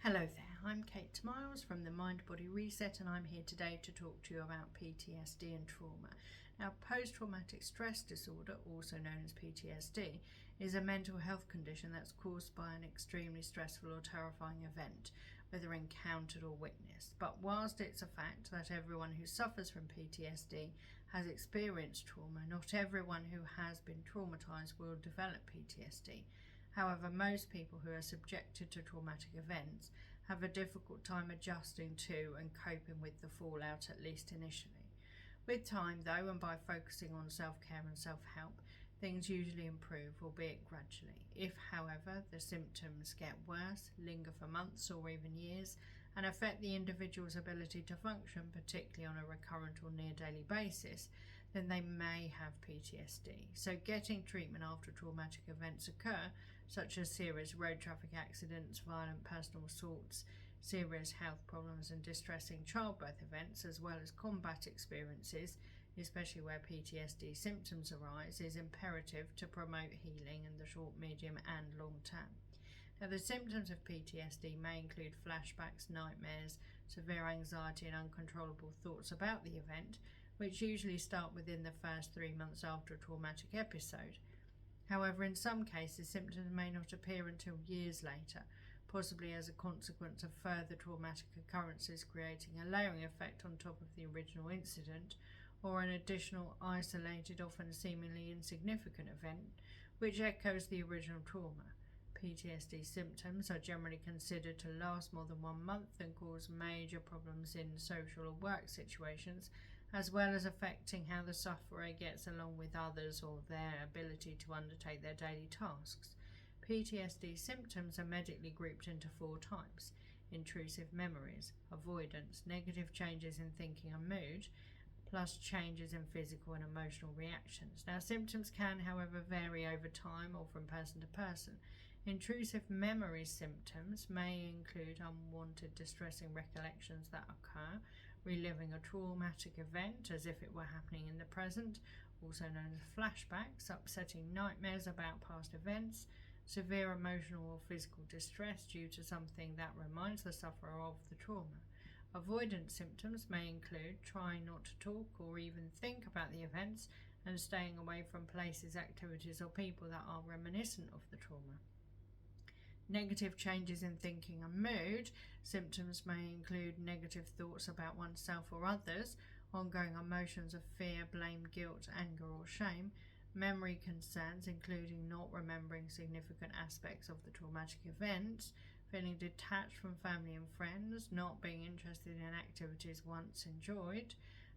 Hello there, I'm Kate Miles from the Mind Body Reset, and I'm here today to talk to you about PTSD and trauma. Now, post-traumatic stress disorder, also known as PTSD, is a mental health condition that's caused by an extremely stressful or terrifying event, whether encountered or witnessed. But whilst it's a fact that everyone who suffers from PTSD has experienced trauma, not everyone who has been traumatized will develop PTSD. However, most people who are subjected to traumatic events have a difficult time adjusting to and coping with the fallout, at least initially. With time, though, and by focusing on self-care and self-help, things usually improve, albeit gradually. If, however, the symptoms get worse, linger for months or even years, and affect the individual's ability to function, particularly on a recurrent or near daily basis, then they may have PTSD. So getting treatment after traumatic events occur, such as serious road traffic accidents, violent personal assaults, serious health problems and distressing childbirth events, as well as combat experiences, especially where PTSD symptoms arise, is imperative to promote healing in the short, medium and long term. Now, the symptoms of PTSD may include flashbacks, nightmares, severe anxiety and uncontrollable thoughts about the event, which usually start within the first 3 months after a traumatic episode. However, in some cases, symptoms may not appear until years later, possibly as a consequence of further traumatic occurrences creating a layering effect on top of the original incident, or an additional isolated, often seemingly insignificant event, which echoes the original trauma. PTSD symptoms are generally considered to last more than 1 month and cause major problems in social or work situations, as well as affecting how the sufferer gets along with others or their ability to undertake their daily tasks. PTSD symptoms are medically grouped into 4 types: intrusive memories, avoidance, negative changes in thinking and mood, plus changes in physical and emotional reactions. Now, symptoms can, however, vary over time or from person to person. Intrusive memory symptoms may include unwanted, distressing recollections that occur, reliving a traumatic event as if it were happening in the present, also known as flashbacks, upsetting nightmares about past events, severe emotional or physical distress due to something that reminds the sufferer of the trauma. Avoidance symptoms may include trying not to talk or even think about the events and staying away from places, activities or people that are reminiscent of the trauma. Negative changes in thinking and mood symptoms may include negative thoughts about oneself or others, ongoing emotions of fear, blame, guilt, anger or shame, memory concerns including not remembering significant aspects of the traumatic event, feeling detached from family and friends, not being interested in activities once enjoyed,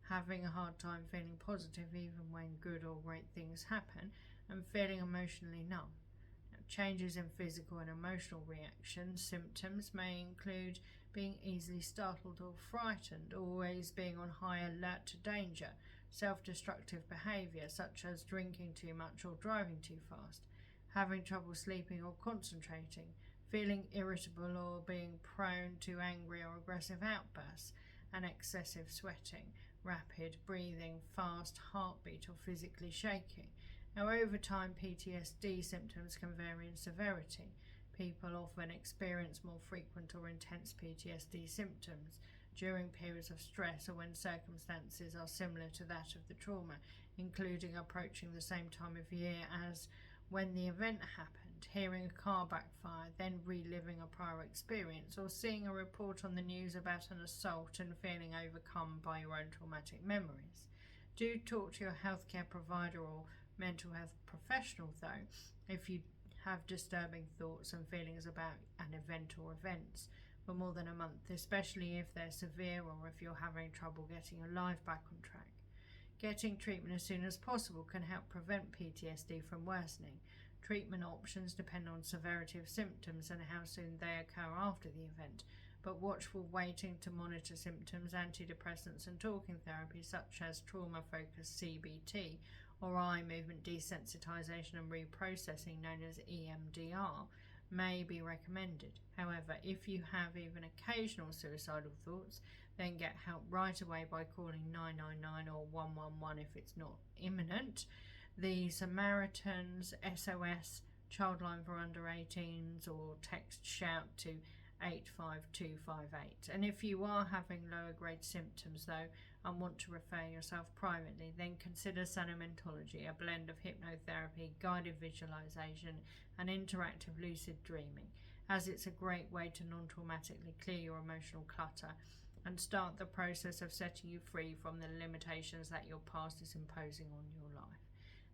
having a hard time feeling positive even when good or great things happen, and feeling emotionally numb. Changes in physical and emotional reactions symptoms may include being easily startled or frightened, always being on high alert to danger, self-destructive behaviour such as drinking too much or driving too fast, having trouble sleeping or concentrating, feeling irritable or being prone to angry or aggressive outbursts, and excessive sweating, rapid breathing, fast heartbeat or physically shaking. Now, over time, PTSD symptoms can vary in severity. People often experience more frequent or intense PTSD symptoms during periods of stress or when circumstances are similar to that of the trauma, including approaching the same time of year as when the event happened, hearing a car backfire, then reliving a prior experience, or seeing a report on the news about an assault and feeling overcome by your own traumatic memories. Do talk to your healthcare provider or mental health professional, though, if you have disturbing thoughts and feelings about an event or events for more than a month, especially if they're severe or if you're having trouble getting your life back on track. Getting treatment as soon as possible can help prevent PTSD from worsening. Treatment options depend on severity of symptoms and how soon they occur after the event, but watchful waiting to monitor symptoms, antidepressants and talking therapy such as trauma-focused CBT or eye movement desensitization and reprocessing known as EMDR may be recommended. However, if you have even occasional suicidal thoughts, then get help right away by calling 999 or 111 if it's not imminent. The Samaritans, SOS, Childline for under 18s, or text shout to 85258. And if you are having lower grade symptoms though and want to refer yourself privately, then consider Sentimentology, a blend of hypnotherapy, guided visualization and interactive lucid dreaming, as it's a great way to non-traumatically clear your emotional clutter and start the process of setting you free from the limitations that your past is imposing on your life.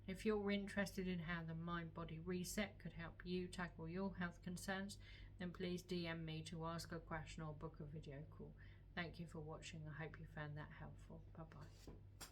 If you're interested in how the mind-body reset could help you tackle your health concerns, then please DM me to ask a question or book a video call. Thank you for watching. I hope you found that helpful. Bye bye.